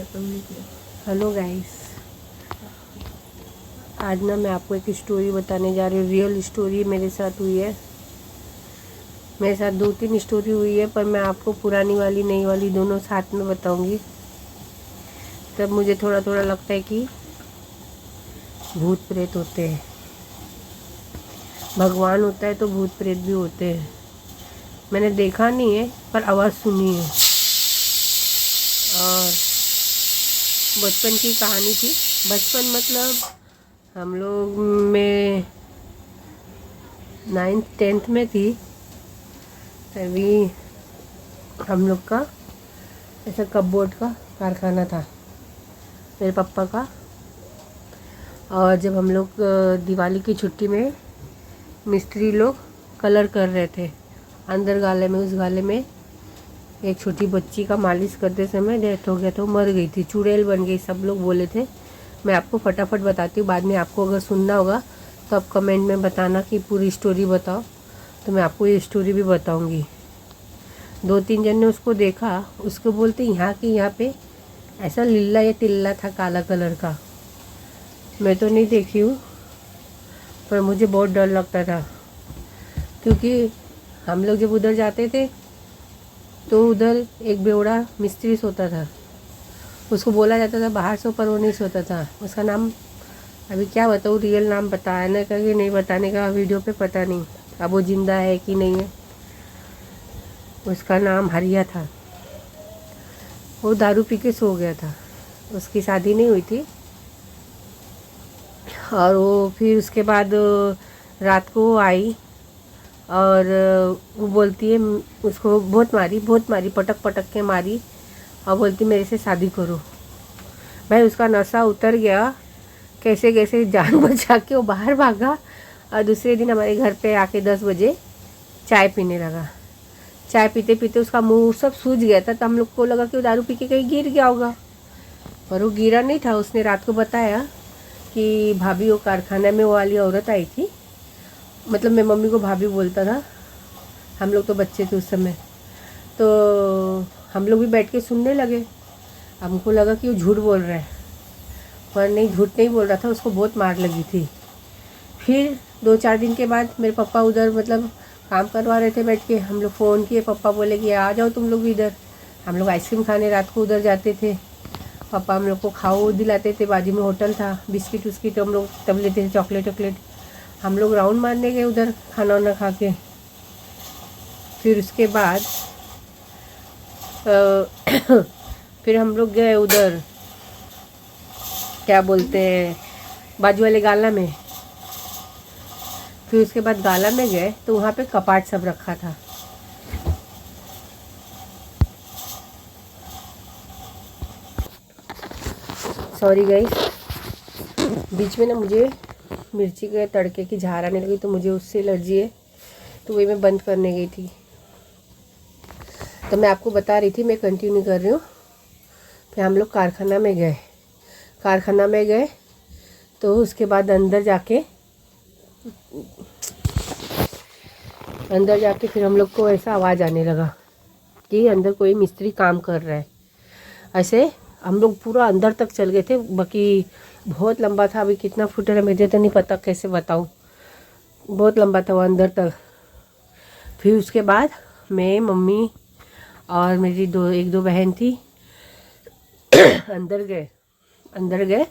Hello guys, आज ना मैं आपको एक स्टोरी बताने जा रही हूँ। रियल स्टोरी मेरे साथ हुई है। मेरे साथ 2-3 स्टोरी हुई है, पर मैं आपको पुरानी वाली नई वाली दोनों साथ में बताऊंगी। तब मुझे थोड़ा थोड़ा लगता है कि भूत प्रेत होते हैं, भगवान होता है तो भूत प्रेत भी होते हैं। मैंने देखा नहीं है पर आवाज़ सुनी है। और बचपन की कहानी थी। बचपन मतलब हम लोग में 9th-10th में थी, तभी हम लोग का ऐसा कपबोर्ड का कारखाना था मेरे पापा का। और जब हम लोग दिवाली की छुट्टी में मिस्त्री लोग कलर कर रहे थे अंदर गाले में, उस गाले में एक छोटी बच्ची का मालिश करते समय डेथ हो गया था। मर गई थी, चुड़ैल बन गई, सब लोग बोले थे। मैं आपको फटाफट बताती हूँ, बाद में आपको अगर सुनना होगा तो आप कमेंट में बताना कि पूरी स्टोरी बताओ, तो मैं आपको ये स्टोरी भी बताऊंगी। 2-3 जन ने उसको देखा, उसको बोलते यहाँ के यहाँ पे ऐसा लीला या टिल्ला था काला कलर का। मैं तो नहीं देखी हूँ, पर मुझे बहुत डर लगता था, क्योंकि हम लोग जब उधर जाते थे तो उधर एक बेवड़ा मिस्त्री सोता था। उसको बोला जाता था बाहर से, पर वो नहीं सोता था। उसका नाम अभी क्या बताऊँ, रियल नाम बताने का कि नहीं बताने का वीडियो पे पता नहीं, अब वो जिंदा है कि नहीं है। उसका नाम हरिया था। वो दारू पी के सो गया था, उसकी शादी नहीं हुई थी। और वो फिर उसके बाद रात को वो आई और वो बोलती है, उसको बहुत मारी, पटक पटक के मारी और बोलती मेरे से शादी करो। भाई उसका नशा उतर गया, कैसे कैसे जान बचा के वो बाहर भागा। और दूसरे दिन हमारे घर पे आके 10 बजे चाय पीने लगा। चाय पीते पीते उसका मुंह सब सूज गया था, तो हम लोग को लगा कि वो दारू पी के कहीं गिर गया होगा, पर वो गिरा नहीं था। उसने रात को बताया कि भाभी, वो कारखाना में वो वाली औरत आई थी, मतलब मैं मम्मी को भाभी बोलता था, हम लोग तो बच्चे थे उस समय। तो हम लोग भी बैठ के सुनने लगे। हमको लगा कि वो झूठ बोल रहा है, पर नहीं, झूठ नहीं बोल रहा था। उसको बहुत मार लगी थी। फिर 2-4 दिन के बाद मेरे पापा उधर मतलब काम करवा रहे थे बैठ के। हम लोग फ़ोन किए, पापा बोले कि आ जाओ तुम लोग भी इधर। हम लोग आइसक्रीम खाने रात को उधर जाते थे। पापा हम लोग को खाओ दिलाते थे, बाजू में होटल था, बिस्किट उस्किट हम लोग तब लेते थे, चॉकलेट वॉकलेट। हम लोग राउंड मारने गए उधर खाना वाना खा के। फिर उसके बाद फिर हम लोग गए उधर, क्या बोलते हैं, बाजू वाले गाला में। फिर उसके बाद गाला में गए तो वहाँ पे कपाट सब रखा था। सॉरी गाइस, बीच में ना मुझे मिर्ची के तड़के की झार आने लगी, तो मुझे उससे एलर्जी है, तो वही मैं बंद करने गई थी। तो मैं आपको बता रही थी, मैं कंटिन्यू कर रही हूँ। फिर हम लोग कारखाना में गए तो उसके बाद अंदर जाके फिर हम लोग को ऐसा आवाज़ आने लगा कि अंदर कोई मिस्त्री काम कर रहा है। ऐसे हम लोग पूरा अंदर तक चल गए थे, बाकी बहुत लंबा था। अभी कितना फुट है मुझे तो नहीं पता, कैसे बताऊँ, बहुत लंबा था वो अंदर तक। फिर उसके बाद मैं, मम्मी और मेरी 1-2 बहन थी, अंदर गए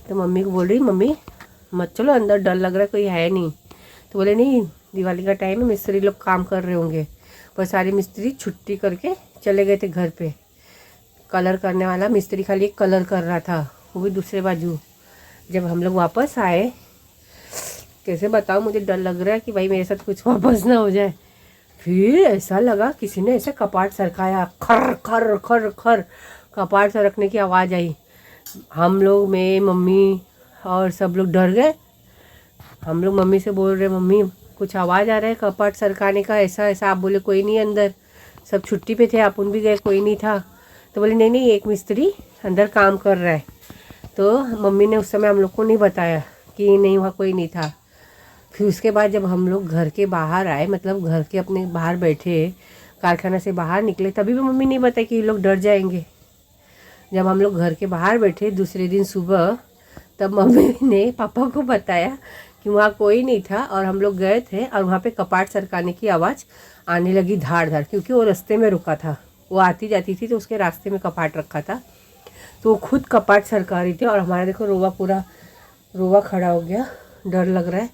तो मम्मी को बोल रही, मम्मी मत चलो अंदर, डर लग रहा है, कोई है नहीं। तो बोले नहीं, दिवाली का टाइम है, मिस्त्री लोग काम कर रहे होंगे। पर सारे मिस्त्री छुट्टी करके चले गए थे घर पे। कलर करने वाला मिस्त्री खाली एक कलर कर रहा था, वो भी दूसरे बाजू। जब हम लोग वापस आए, कैसे बताओ, मुझे डर लग रहा है कि भाई मेरे साथ कुछ वापस ना हो जाए। फिर ऐसा लगा किसी ने ऐसे कपाट सरकाया, खर खर खर खर कपाट सरकने की आवाज़ आई। हम लोग, मैं, मम्मी और सब लोग डर गए। हम लोग मम्मी से बोल रहे, मम्मी कुछ आवाज़ आ रहा है कपाट सरकाने का, ऐसा ऐसा। आप बोले कोई नहीं अंदर, सब छुट्टी पे थे, अपन भी गए, कोई नहीं था। तो बोले नहीं नहीं, एक मिस्त्री अंदर काम कर रहा है। तो मम्मी ने उस समय हम लोग को नहीं बताया कि नहीं, वहाँ कोई नहीं था। फिर उसके बाद जब हम लोग घर के बाहर आए, मतलब घर के अपने बाहर बैठे, कारखाना से बाहर निकले, तभी भी मम्मी नहीं बताई कि ये लोग डर जाएंगे। जब हम लोग घर के बाहर बैठे दूसरे दिन सुबह, तब मम्मी ने पापा को बताया कि वहाँ कोई नहीं था और हम लोग गए थे और वहाँ पे कपाट सरकाने की आवाज़ आने लगी धाड़ धाड़, क्योंकि वो रास्ते में रुका था, वो आती जाती थी तो उसके रास्ते में कपाट रखा था, तो वो खुद कपाट सरका रही थी। और हमारा देखो रोवा खड़ा हो गया, डर लग रहा है।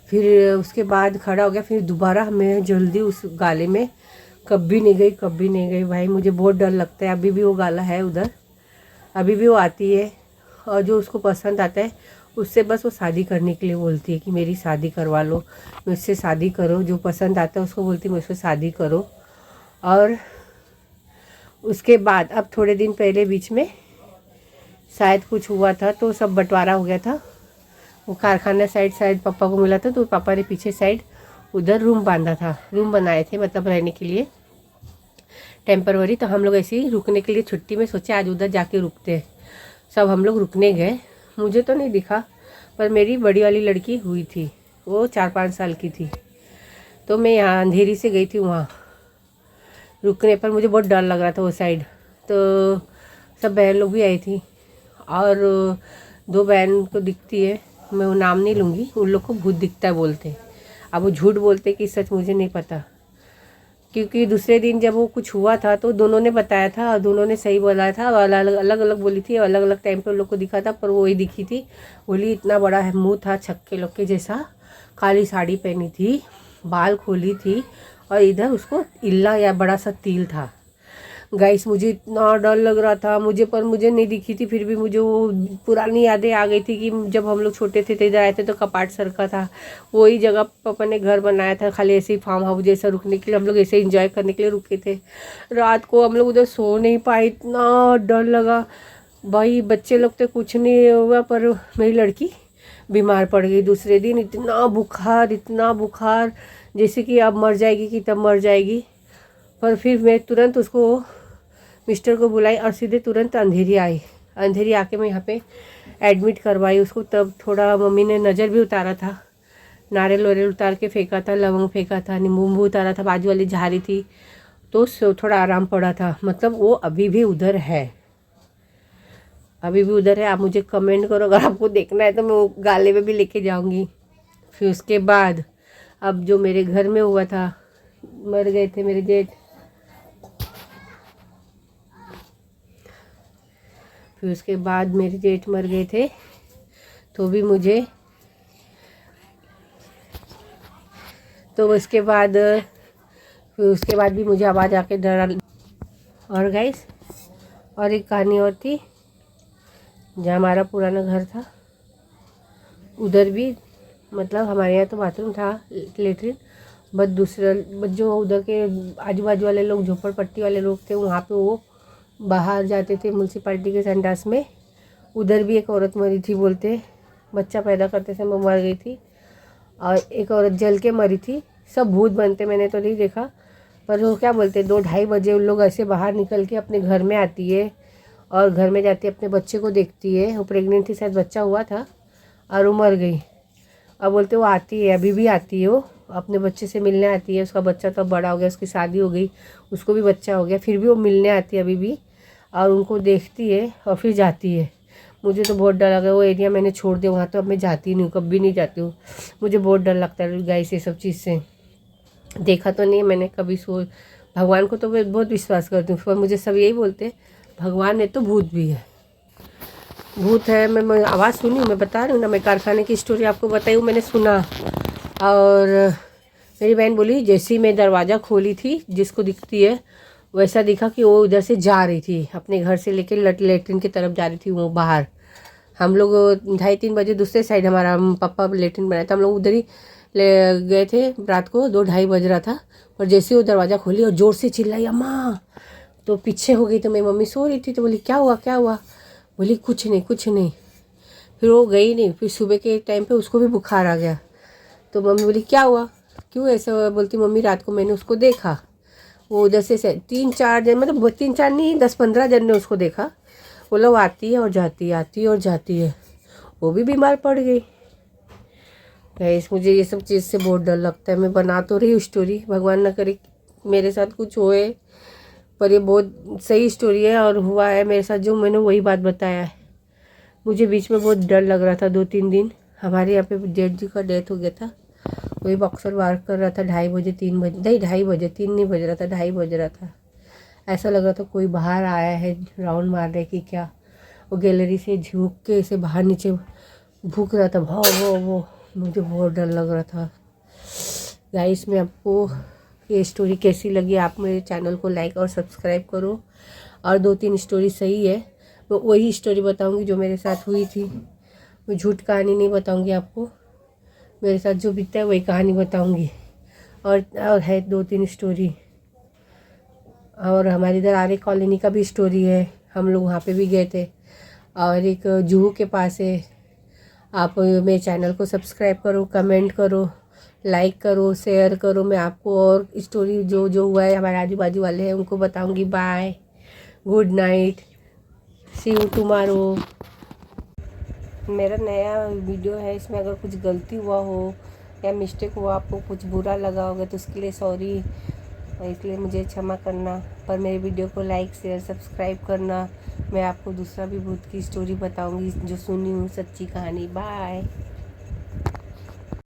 फिर उसके बाद खड़ा हो गया, फिर दोबारा हमें जल्दी उस गाले में कभी नहीं गई भाई, मुझे बहुत डर लगता है। अभी भी वो गाला है उधर, अभी भी वो आती है और जो उसको पसंद आता है उससे बस वो शादी करने के लिए बोलती है कि मेरी शादी करवा लो, मुझसे शादी करो। जो पसंद आता है उसको बोलती है मुझसे शादी करो। और उसके बाद अब थोड़े दिन पहले बीच में शायद कुछ हुआ था तो सब बंटवारा हो गया था। वो कारखाना साइड शायद पापा को मिला था, तो पापा ने पीछे साइड उधर रूम बांधा था, रूम बनाए थे मतलब रहने के लिए टेम्परवरी। तो हम लोग ऐसे ही रुकने के लिए छुट्टी में सोचे आज उधर जाके रुकते हैं। सब हम लोग रुकने गए। मुझे तो नहीं दिखा, पर मेरी बड़ी वाली लड़की हुई थी, वो 4-5 साल की थी। तो मैं यहाँ अंधेरी से गई थी वहाँ रुकने पर, मुझे बहुत डर लग रहा था वो साइड। तो सब बहन लोग भी आई थी और 2 बहन को दिखती है, मैं वो नाम नहीं लूँगी, उन लोग को भूत दिखता है बोलते। अब वो झूठ बोलते कि सच मुझे नहीं पता, क्योंकि दूसरे दिन जब वो कुछ हुआ था तो दोनों ने बताया था और दोनों ने सही बोला था। अलग अलग बोली थी, अलग अलग टाइम पे उन लोग को दिखा था, पर वो ही दिखी थी। बोली इतना बड़ा मुँह था छक्के लोग के जैसा, काली साड़ी पहनी थी, बाल खोली थी और इधर उसको इल्ला या बड़ा सा तिल था। गाइस मुझे इतना डर लग रहा था मुझे नहीं दिखी थी, फिर भी मुझे वो पुरानी यादें आ गई थी कि जब हम लोग छोटे थे तो इधर आए थे तो कपाट सरका था। वही जगह पापा ने घर बनाया था, खाली ऐसे ही फार्म हाउस जैसा रुकने के लिए, हम लोग ऐसे एंजॉय करने के लिए रुके थे। रात को हम लोग उधर सो नहीं पाए, इतना डर लगा भाई। बच्चे लोग तो कुछ नहीं हुआ, पर मेरी लड़की बीमार पड़ गई दूसरे दिन। इतना बुखार जैसे कि अब मर जाएगी कि तब मर जाएगी। पर फिर मैं तुरंत उसको मिस्टर को बुलाई और सीधे तुरंत अंधेरी आके मैं यहाँ पे एडमिट करवाई उसको। तब थोड़ा मम्मी ने नज़र भी उतारा था, नारियल वारियल उतार के फेंका था, लवंग फेंका था, नींबू उतारा था, बाजू वाली झाड़ी थी, तो थोड़ा आराम पड़ा था। मतलब वो अभी भी उधर है, आप मुझे कमेंट करो अगर आपको देखना है तो मैं वो गाले में भी लेके जाऊँगी। फिर उसके बाद अब जो मेरे घर में हुआ था, मर गए थे मेरे जेठ। फिर उसके बाद मेरे जेठ मर गए थे, तो उसके बाद भी मुझे आवाज़ आके डरा। और गाइस और एक कहानी और थी, जहाँ हमारा पुराना घर था उधर भी मतलब हमारे यहाँ तो बाथरूम था, लेटरिन, बट जो उधर के आजू बाजू वाले लोग झोपड़पट्टी वाले लोग थे वहाँ पे वो बाहर जाते थे म्यूनसिपाल्टी के संडास में। उधर भी एक औरत मरी थी बोलते, बच्चा पैदा करते समय मर गई थी, और एक औरत जल के मरी थी। सब भूत बनते, मैंने तो नहीं देखा, पर वो क्या बोलते 2-2:30 बजे उन लोग ऐसे बाहर निकल के अपने घर में आती है और घर में जाती है, अपने बच्चे को देखती है। वो प्रेग्नेंट थी, शायद बच्चा हुआ था और वो मर गई। अब बोलते वो आती है, अभी भी आती है, वो अपने बच्चे से मिलने आती है। उसका बच्चा तो बड़ा हो गया, उसकी शादी हो गई, उसको भी बच्चा हो गया, फिर भी वो मिलने आती है अभी भी, और उनको देखती है और फिर जाती है। मुझे तो बहुत डर लगा, वो एरिया मैंने छोड़ दिया, वहाँ तो अब मैं जाती नहीं हूँ, कभी नहीं जाती हूँ। मुझे बहुत डर लगता है गाइस ये सब चीज़ से। देखा तो नहीं मैंने कभी, भगवान को तो मैं बहुत विश्वास करती हूँ, पर मुझे सब यही बोलते भगवान है तो भूत भी है, भूत है। मैं आवाज़ सुनी, मैं बता रही हूँ ना, मैं कारखाने की स्टोरी आपको बताई हूँ, मैंने सुना। और मेरी बहन बोली जैसे ही मैं दरवाज़ा खोली थी, जिसको दिखती है वैसा दिखा कि वो उधर से जा रही थी, अपने घर से लेके लेटरिन की तरफ जा रही थी वो बाहर। हम लोग 2:30-3 बजे दूसरे साइड हमारा पापा लेटरिन बनाया था, हम लोग उधर ही गए थे। रात को 2-2:30 बज रहा था, और जैसे वो दरवाज़ा खोली और ज़ोर से चिल्लाई अम्मा, तो पीछे हो गई। तो मेरी मम्मी सो रही थी, तो बोली क्या हुआ? बोली कुछ नहीं। फिर वो गई नहीं। फिर सुबह के टाइम पे उसको भी बुखार आ गया, तो मम्मी बोली क्या हुआ, क्यों ऐसा? बोलती मम्मी रात को मैंने उसको देखा, वो उधर से 3-4 जन, मतलब 3-4 नहीं 10-15 जन ने उसको देखा। वो लोग आती है और जाती है, वो भी बीमार पड़ गई। गाइस मुझे ये सब चीज़ से बहुत डर लगता है। मैं बना तो रही हूँ स्टोरी, भगवान ना करे मेरे साथ कुछ होए, पर ये बहुत सही स्टोरी है और हुआ है मेरे साथ, जो मैंने वही बात बताया है। मुझे बीच में बहुत डर लग रहा था 2-3 दिन। हमारे यहाँ पे जेठ जी का डेथ हो गया था, वही बॉक्सर वार कर रहा था 2:30 बजे 3 बजे, नहीं 2:30 बजे, 3 नहीं बज रहा था, 2:30 बज रहा था। ऐसा लग रहा था कोई बाहर आया है राउंड मारने की क्या। वो गैलरी से झुक के ऐसे बाहर नीचे भूक रहा था, वो मुझे बहुत डर लग रहा था। गाइस, मैं आपको ये स्टोरी कैसी लगी, आप मेरे चैनल को लाइक और सब्सक्राइब करो। और 2-3 स्टोरी सही है, मैं वही स्टोरी बताऊंगी जो मेरे साथ हुई थी। मैं झूठ कहानी नहीं बताऊंगी आपको, मेरे साथ जो बीतता है वही कहानी बताऊंगी। और है 2-3 स्टोरी। और हमारे इधर आर्य कॉलोनी का भी स्टोरी है, हम लोग वहाँ पे भी गए थे। और एक जूहू के पास है। आप मेरे चैनल को सब्सक्राइब करो, कमेंट करो, लाइक करो, शेयर करो। मैं आपको और स्टोरी जो जो हुआ है हमारे आजू बाजू वाले हैं उनको बताऊंगी। Bye, good night, see you tomorrow. मेरा नया वीडियो है, इसमें अगर कुछ गलती हुआ हो या मिस्टेक हुआ, आपको कुछ बुरा लगा होगा तो उसके लिए सॉरी, इसलिए मुझे क्षमा करना। पर मेरे वीडियो को लाइक शेयर सब्सक्राइब करना। मैं आपको दूसरा भी भूत की स्टोरी बताऊंगी जो सुनी हूँ, सच्ची कहानी। बाय।